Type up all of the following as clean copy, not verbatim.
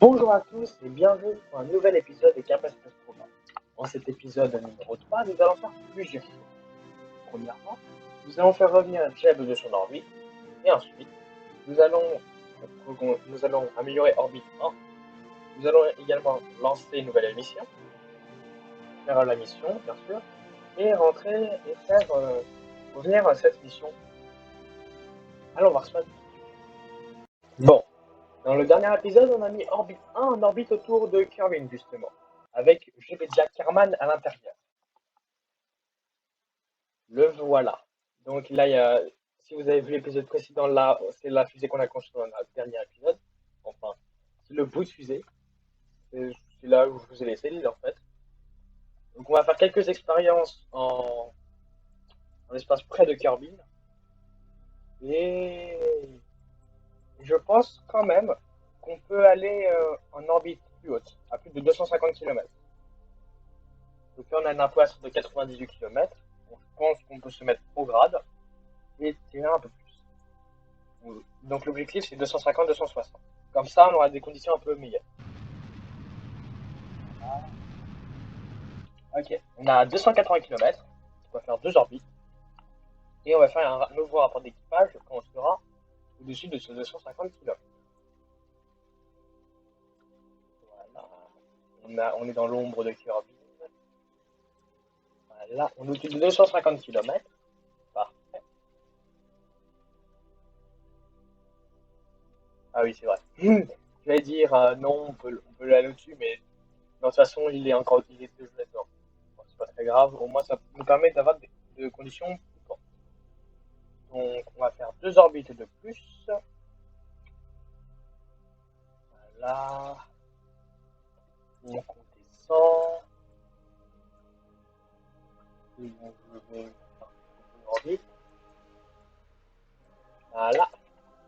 Bonjour à tous et bienvenue pour un nouvel épisode de Capacitous Programme. Dans cet épisode numéro 3, nous allons faire plusieurs choses. Premièrement, nous allons faire revenir Jeb de son orbite, et ensuite, nous allons améliorer Orbite 1. Nous allons également lancer une nouvelle mission, faire la mission, bien sûr, et rentrer et faire revenir cette mission. Allons voir ça. Bon. Dans le dernier épisode, on a mis Orbite 1 en orbite autour de Kerbin, justement, avec Jack Kerman à l'intérieur. Le voilà. Donc là, si vous avez vu l'épisode précédent, là, c'est la fusée qu'on a construite dans le dernier épisode. Enfin, c'est le bout de fusée. C'est là où je vous ai laissé l'île, en fait. Donc on va faire quelques expériences en espace près de Kerbin. Et je pense quand même qu'on peut aller en orbite plus haute, à plus de 250 km. Donc là, on a un poisson de 98 km. Donc, je pense qu'on peut se mettre au grade et tirer un peu plus. Donc l'objectif, c'est 250-260. Comme ça, on aura des conditions un peu meilleures. Ok, on a 280 km. On va faire deux orbites. Et on va faire un nouveau rapport d'équipage quand on sera au-dessus de ce 250 km. Voilà. On est dans l'ombre de Kirby. Voilà, on est au-dessus de 250 km. Parfait. Ah oui, c'est vrai. Je vais dire non, on peut aller au-dessus, mais de toute façon, il est deux jours dedans. Bon, c'est pas très grave, au moins ça nous permet d'avoir des conditions plus fortes. Donc, on va faire deux orbites de plus. Voilà. Donc, on descend. Et donc, je vais faire une orbite. Voilà.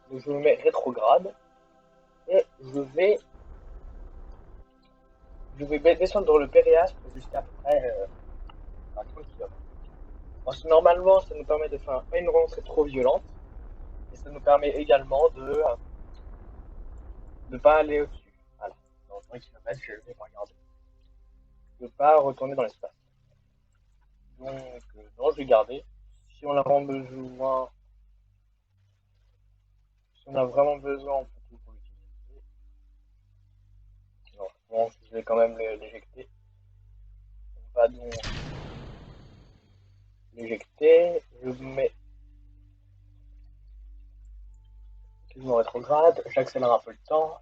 Donc, je me mets rétrograde. Et je vais descendre dans le péréastre jusqu'à peu près à 30 km. Parce que normalement, ça nous permet de faire pas une rentrée trop violente. Et ça nous permet également de ne pas aller au-dessus. Voilà. Dans 20 km, je vais pas regarder. De ne pas retourner dans l'espace. Donc, non, je vais garder. Si on a vraiment besoin, on peut toujours l'utiliser. Non, bon, je vais quand même l'éjecter. On va donc l'éjecter. Je mets toujours rétrograde. J'accélère un peu le temps.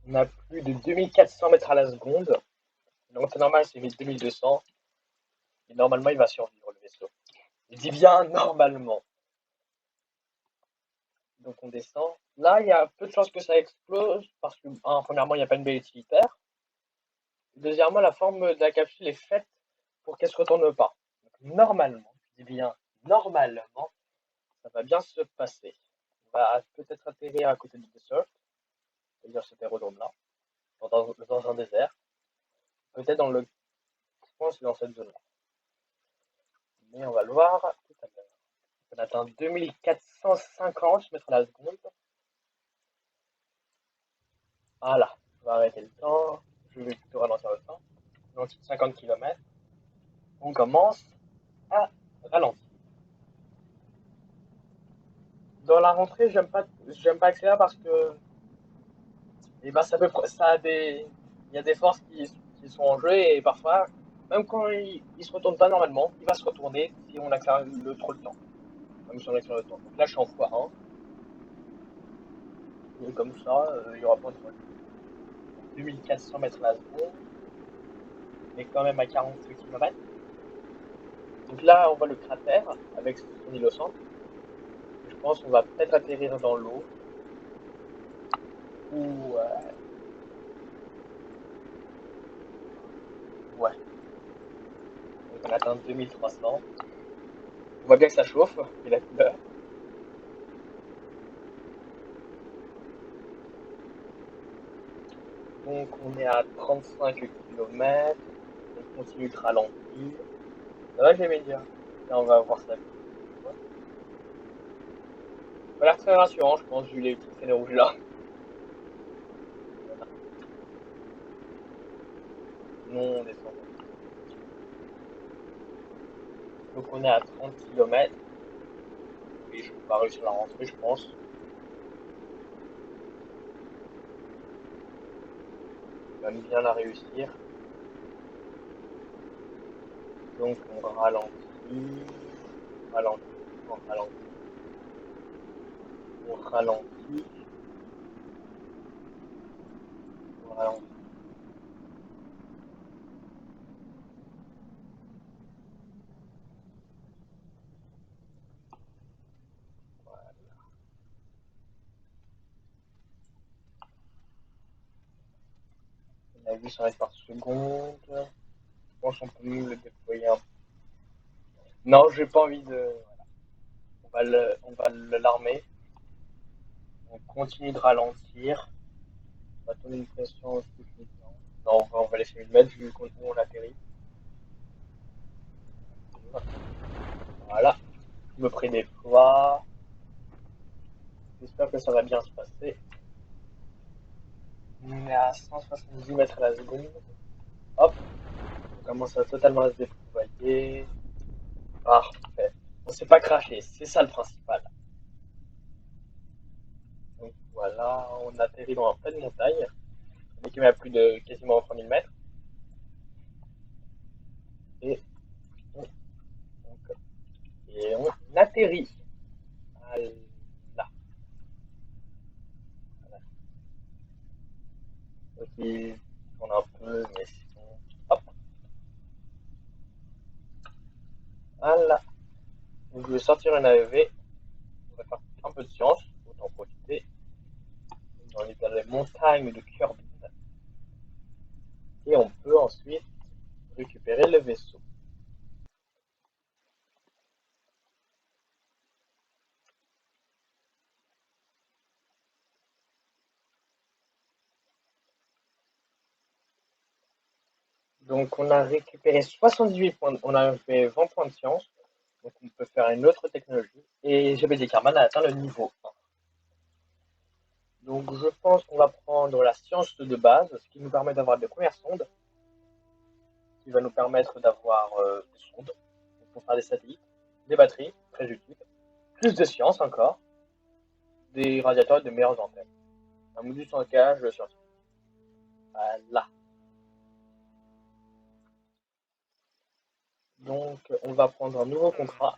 On a plus de 2400 mètres à la seconde. Donc c'est normal, c'est 2200. Et normalement, il va survivre le vaisseau. Je dis bien normalement. Donc on descend. Là, il y a peu de chances que ça explose parce que, premièrement, il n'y a pas une baie utilitaire. Deuxièmement, la forme de la capsule est faite pour qu'elle ne se retourne pas. Donc, normalement, je dis bien normalement, ça va bien se passer. On va peut-être atterrir à côté du desert, c'est-à-dire cet aérodrome-là, dans un désert. Peut-être je pense dans cette zone-là. Mais on va le voir tout à l'heure. On atteint 2450 mètres à la seconde. Voilà, on va arrêter le temps. Je vais plutôt ralentir le temps. Donc 50 km. On commence à ralentir. Dans la rentrée, j'aime pas accélérer parce que il y a des forces qui sont en jeu et parfois, même quand il se retourne pas normalement, il va se retourner si on accélère trop le temps. Même si on accélère le temps. Donc là, je suis en x1. Et comme ça, il n'y aura pas de problème. 2400 mètres à la seconde. On est quand même à 40 km. Donc là, on voit le cratère avec son île au centre. Je pense qu'on va peut-être atterrir dans l'eau. Ou ouais. Donc on atteint 2300. On voit bien que ça chauffe, et la couleur. Donc on est à 35 km. On continue de ralentir. Ça va, les médias? Là, on va voir ça. pas l'air très rassurant, je pense, vu les petits traits rouges là. Non, on descend. Donc on est à 30 km. Et je vais pas réussir à la rentrer, je pense. On va bien la réussir. Donc on ralentit, ralentit, on ralentit, on ralentit, on ralentit. On a 800 mètres par seconde. Je pense qu'on peut même le déployer un peu. Non, j'ai pas envie de. On va l'armer. On continue de ralentir. On va tourner une pression au truc maintenant. Non, on va laisser 1000 mètres vu qu'on on atterrit. Voilà. Je me prédéploie. J'espère que ça va bien se passer. On est à 170 mètres à la seconde. Hop. On commence à totalement se déployer. Parfait. On s'est pas craché, c'est ça le principal. Donc voilà, on atterrit dans un pleine montagne. On est quand même à plus de quasiment 3000 mètres. Et on, et on atterrit. Là. Voilà. Donc il tourne un peu, mais sinon. Hop. Voilà. Donc je vais sortir une AEV. On va faire un peu de science, autant profiter. On est dans les montagnes de Kirby. Et on peut ensuite récupérer le vaisseau. Donc on a récupéré 78 points, on a fait 20 points de science, donc on peut faire une autre technologie. Et GBD Karman a atteint le niveau 1. Donc je pense qu'on va prendre la science de base, ce qui nous permet d'avoir des premières sondes, qui va nous permettre d'avoir des sondes pour faire des satellites, des batteries, très utiles, plus de science encore, des radiateurs et de meilleures antennes. Un module sans cage scientifique. Voilà. Donc on va prendre un nouveau contrat,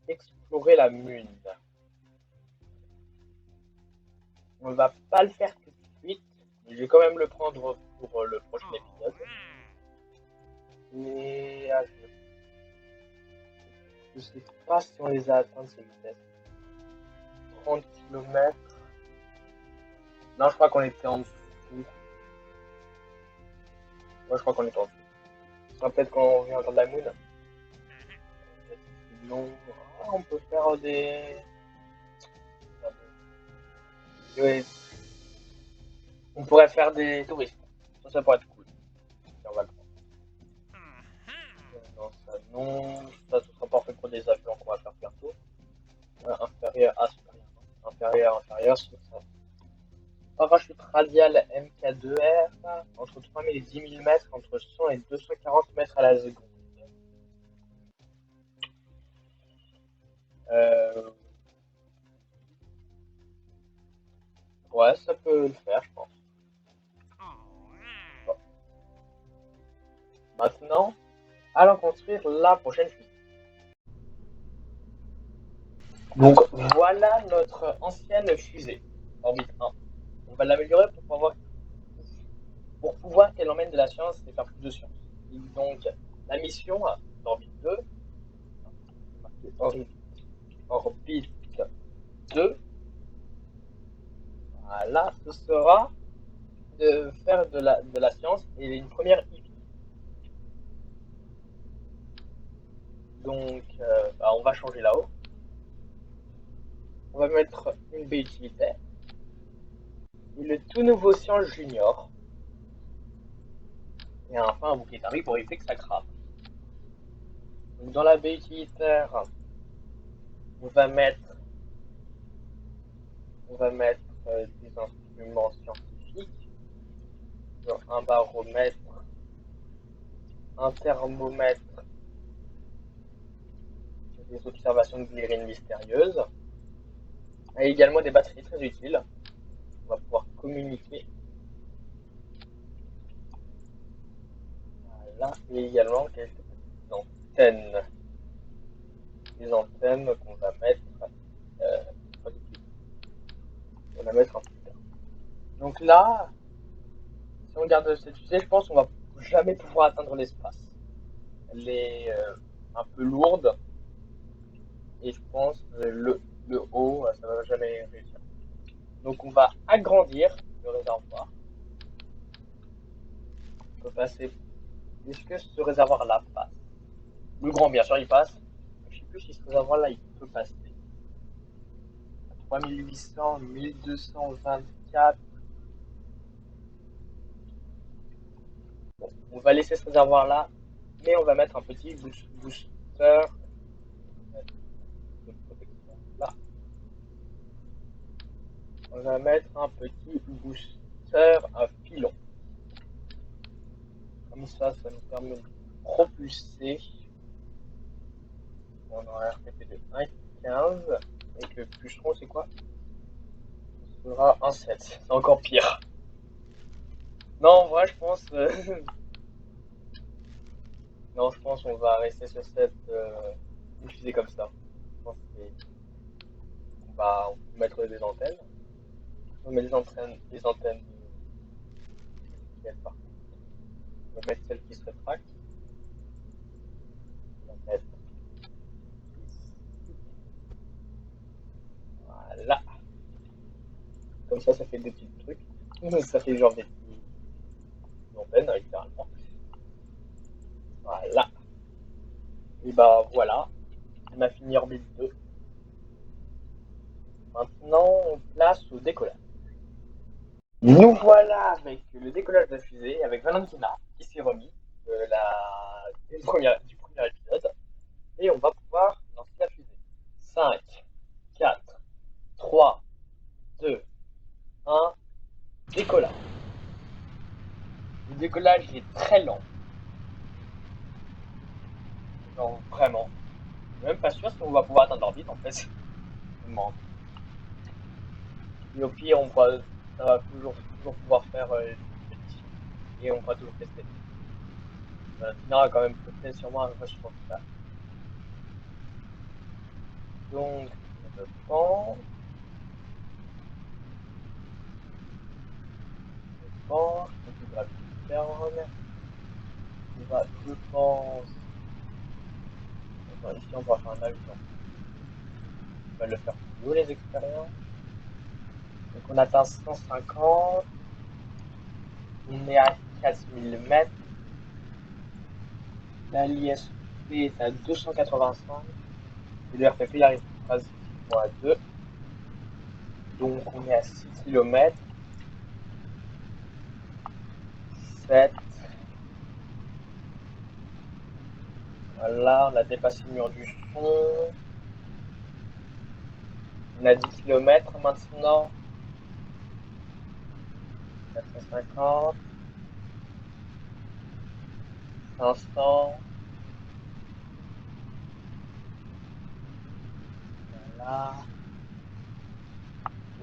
explorer la Lune. On va pas le faire tout de suite, mais je vais quand même le prendre pour le prochain épisode. Et je sais pas si on les a atteints ces vitesses. 30 km. Non, je crois qu'on était en dessous. Ouais, je crois qu'on était en dessous. Ce sera peut-être quand on revient dans la Moon. Sinon, on peut faire des. Ouais. On pourrait faire des touristes. Ça pourrait être cool. On va le prendre. Non, ça non. Ça, ce sera parfait pour des avions qu'on va faire bientôt. Inférieur à supérieur. Inférieur, c'est ça. Parachute radial MK2R entre 3000 et 10 000 mètres, entre 100 et 240 mètres à la seconde. Euh... Ouais, ça peut le faire, je pense. Bon. Maintenant, allons construire la prochaine fusée. Donc voilà notre ancienne fusée, Orbite 1. On va l'améliorer pour pouvoir qu'elle emmène de la science et faire plus de science. Et donc la mission d'Orbite 2, Orbite 2, voilà, ce sera de faire de la science et une première IV. Donc bah, on va changer là-haut. On va mettre une baie utilitaire. Et le tout nouveau science junior. Et enfin un bouclier d'arrêt pour éviter que ça crame. Donc dans la baie utilitaire, on va mettre On va mettre des instruments scientifiques, genre un baromètre, un thermomètre, des observations de glirines mystérieuses, et également des batteries très utiles. On va pouvoir communiquer. Voilà, et également quelques petites antennes. Des antennes qu'on va mettre pas tout de suite. On va mettre un peu plus tard. Donc là, si on regarde cette fusée, je pense qu'on va jamais pouvoir atteindre l'espace. Elle est un peu lourde et je pense que le haut, ça va jamais réussir. Donc on va agrandir le réservoir. On peut passer. Est-ce que ce réservoir-là passe? Le grand, bien sûr, il passe. Je ne sais plus si ce réservoir-là, il peut passer. 3800, 1224. Bon, on va laisser ce réservoir-là, mais on va mettre un petit booster de protection. Là, on va mettre un petit booster à filon. Comme ça nous permet de propulser. On aura un RTP de 1,15. Et que le puceron, c'est quoi? Ce sera 1,7. C'est encore pire. Non, en vrai, je pense. Non, je pense qu'on va rester sur cette fusée comme ça. Je pense qu'on va mettre des antennes. On met des antennes par contre. On va mettre celle qui se rétracte. On va mettre ici. Voilà. Comme ça fait des petits trucs. Ça fait genre des petites antennes, littéralement. Voilà. Et bah voilà. On a fini orbite 2. Maintenant, on place au décollage. Nous voilà avec le décollage de la fusée, avec Valentina qui s'est remis du premier épisode. Et on va pouvoir lancer la fusée. 5, 4, 3, 2, 1, décollage. Le décollage est très lent. Genre vraiment. Je suis même pas sûr si on va pouvoir atteindre l'orbite en fait. Et au pire, ça va toujours pouvoir faire et on va toujours tester. Valentina a quand même fait sûrement un vachement de ça. Donc, je pense. Je pense. Attends, ici on va faire un avion. On va le faire plus haut les expériences. Donc on atteint 150. On est à 4000 mètres. Là l'ISP est à 285. Et le RPP il arrive pratiquement à 2. Donc on est à 6 km. 7. Voilà, on a dépassé le mur du son. On a 10 km maintenant. 450. 500. Voilà.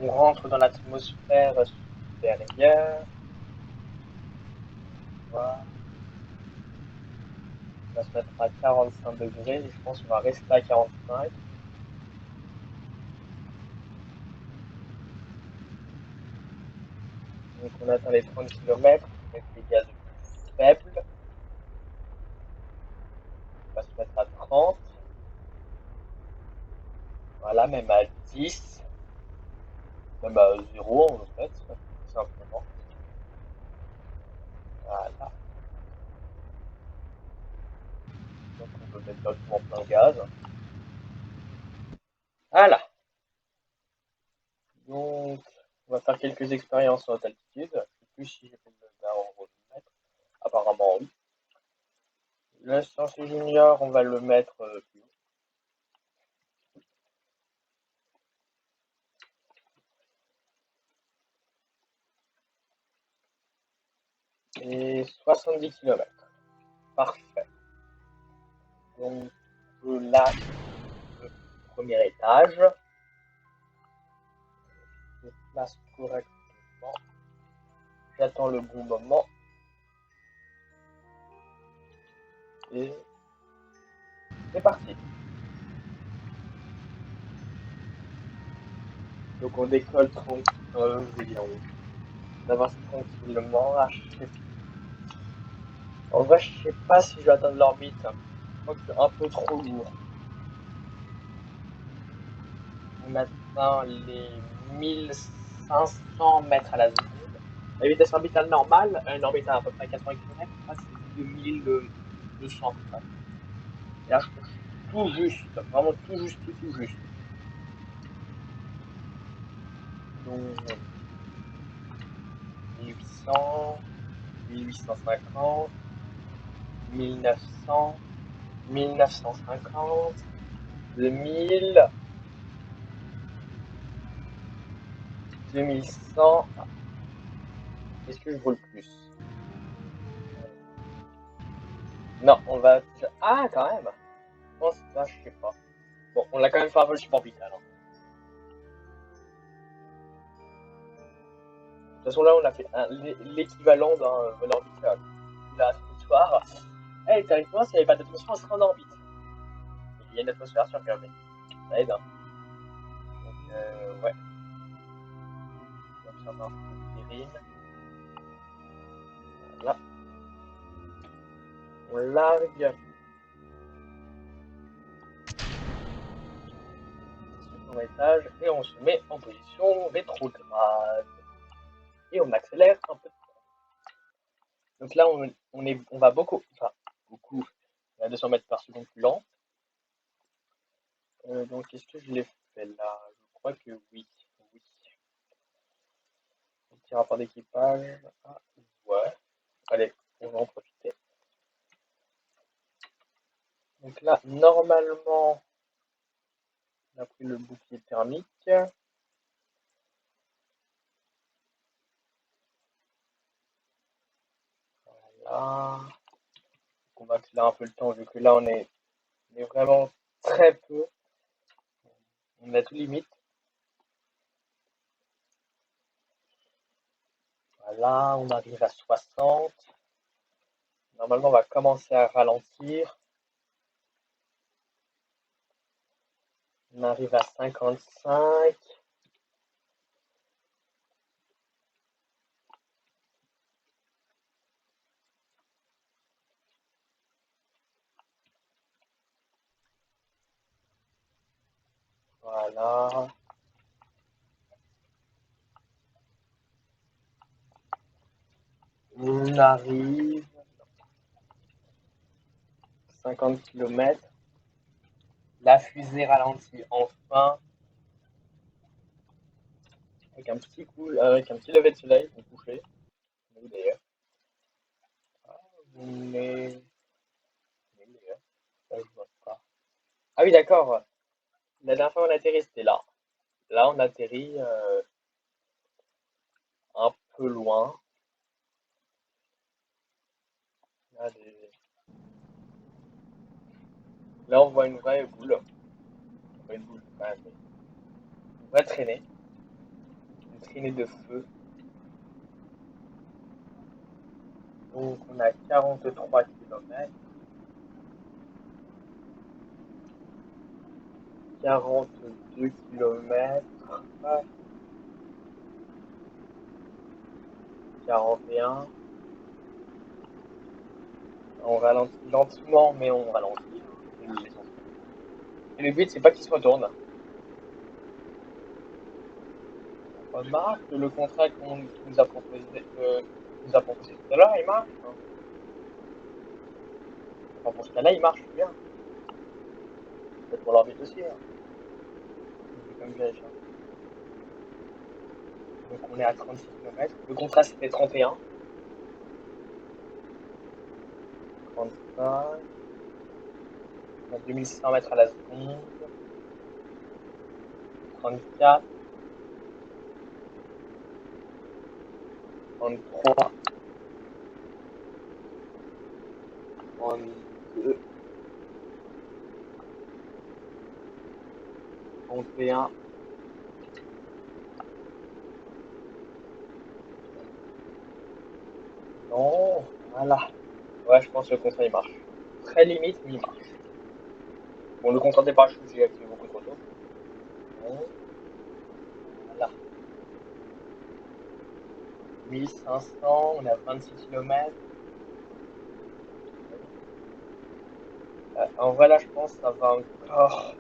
On rentre dans l'atmosphère supérieure. Voilà. On va se mettre à 45 degrés. Je pense qu'on va rester à 45. Donc on atteint les 30 km avec les gaz plus faibles. On va se mettre à 30. Voilà, même à 10. Même à 0 en fait, tout simplement. Voilà. Donc on peut mettre directement plein gaz. Voilà. Donc on va faire quelques expériences en haute altitude. Je ne sais plus si j'ai fait le baromètre. Apparemment oui. Le science junior, on va le mettre plus haut. Et 70 km. Parfait. Donc là, le premier étage. Je place correctement. J'attends le bon moment. Et c'est parti. Donc on décolle tranquillement. On avance tranquillement. En vrai, je sais pas si je vais atteindre l'orbite. Je crois que c'est un peu trop lourd. On atteint les 1500 mètres à la seconde. La vitesse orbitale normale, une orbite à peu près 80 km, c'est 2200 à peu près. Et là, je trouve tout juste, vraiment tout juste, tout juste. Donc, 1800, 1850, 1900, 1950, 2000, 2100. Est-ce que je vole plus? Non, on va... Ah, quand même. Je pense que là, je sais pas. Bon, on l'a quand même fait un vol suborbital. Hein. De toute façon, là, on a fait l'équivalent d'un vol orbital. La trajectoire. Eh, théoriquement, s'il n'y avait pas d'atmosphère, on serait en orbite. Il y a une atmosphère sur Kirby. Ça aide. Hein. Donc, ouais. On va faire un peu de Voilà. On largue. Second étage. Et on se met en position rétrograde. Et on accélère un peu. Donc là, on va beaucoup. Enfin, beaucoup. À 200 mètres par seconde plus lent. Donc, est-ce que je l'ai fait là? Je crois que oui. Oui. Un petit rapport d'équipage. Ah, ouais. Allez, on va en profiter. Donc là, normalement, on a pris le bouclier thermique. Voilà. On va accélérer un peu le temps vu que là, on est vraiment très peu. On a tout limite. Voilà, on arrive à 60. Normalement, on va commencer à ralentir. On arrive à 55. Voilà. On arrive 50 km. La fusée ralentit enfin. Avec un petit coup, avec un petit lever de soleil pour coucher. Nous d'ailleurs. Mais. D'ailleurs. Ça, je vois pas. Ah oui, d'accord. La dernière fois on atterrit, c'était là. Là, on atterrit un peu loin. Là, là, on voit une vraie boule. On voit une boule quand même. Une vraie traînée. Une traînée de feu. Donc, on a 43 km. 42 km. 41. On ralentit lentement, mais on ralentit. Et le but, c'est pas qu'il se retourne. On remarque que le contrat qu'on nous a proposé, tout à l'heure, il marche. Hein. Enfin, pour ce cas-là, il marche bien. Peut-être pour l'orbite aussi. Hein. Je vais quand même vérifier. Donc on est à 36 km. Le contrat c'était 31. 35. On a 2600 mètres à la seconde. 34. 33. fais un. Non, voilà. Ouais, je pense que le contrat il marche. Très limite, mais il marche. Bon, le contrat des parachutes, j'ai activé beaucoup trop tôt. Bon, voilà. 1500, on est à 26 km. En vrai, là, je pense que ça va encore.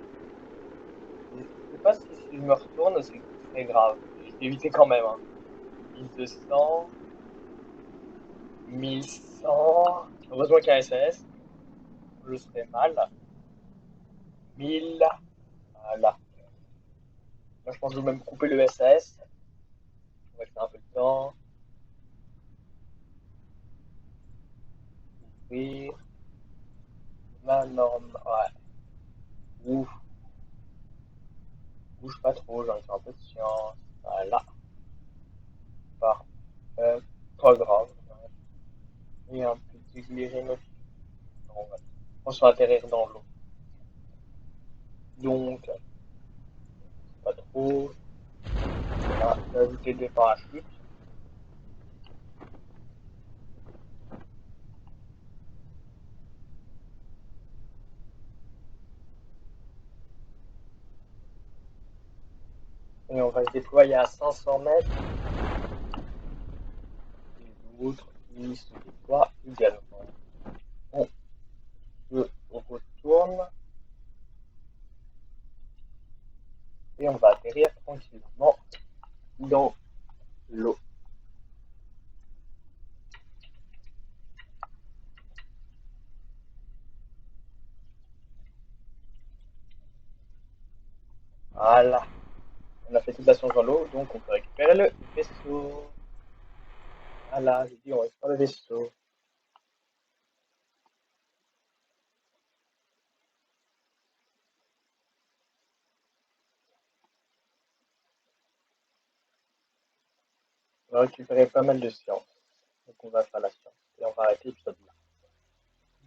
Je sais pas si je me retourne, c'est très grave. Je vais éviter quand même. Hein. 1200, 1100. Heureusement qu'il y a un SAS. Je serais mal. 1000. Voilà. Moi, je pense que je vais même couper le SAS. On va faire un peu de temps. Ouvrir. La norme. Ouais. Ouf. Bouge pas trop, j'en ai un peu de science. Voilà. Parfait. Pas grave. Et un petit glirinox. On va atterrir dans l'eau. Donc, pas trop. Voilà. J'ai ajouté des parachutes. Et on va se déployer à 500 mètres. Et l'autre, il se déploie également. On se retourne. Et on va atterrir tranquillement dans l'eau. Voilà. On a fait toute la science dans l'eau, donc on peut récupérer le vaisseau. Voilà, j'ai dit on récupère le vaisseau. On va récupérer pas mal de science. Donc on va faire la science. Et on va arrêter l'épisode là.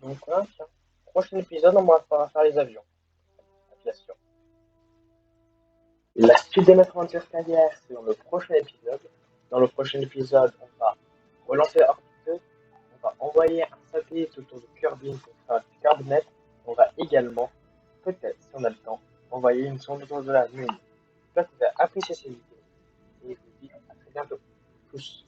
Donc voilà, tiens. Prochain épisode, on va faire les avions. Aviation. La suite de notre aventure carrière, c'est dans le prochain épisode. Dans le prochain épisode, on va relancer Orbite 2. On va envoyer un satellite autour de Kerbin pour faire du Carbonette. On va également, peut-être, si on a le temps, envoyer une sonde autour de la Lune. J'espère que vous avez apprécié cette vidéo. Et je vous dis à très bientôt. Tous.